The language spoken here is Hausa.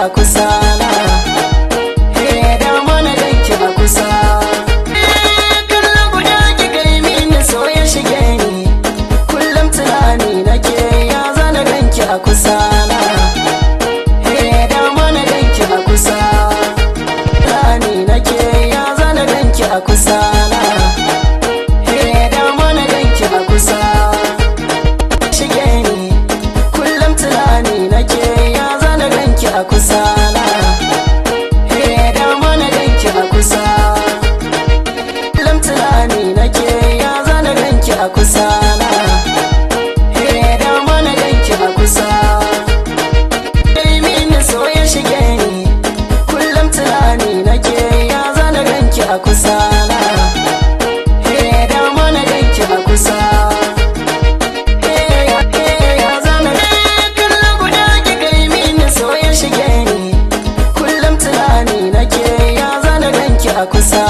a kusa na. Dama na ganki a kusa. Kallon guda ki kai mini so ya shige ni. Kullum tunani nake ya zana ganki a kusa na. Dama na ganki a kusa. Tunani nake ya zana ganki a kusa na. Dama na ganki a kusa. Shige ni. Kullum tunani nake ya zana ganki a kusa na. Dama na ganki a kusa. Kullum tunani nake ya zana ganki a kusa na. Dama na ganki a kusa. Kai mini so ya shige ni. Kullum tunani nake ya zana ganki a kusa na. Dama na ganki a kusa. Ya zana kallon guda ki kai mini so ya shige ni. Kullum tunani nake ya zana ganki a kusa.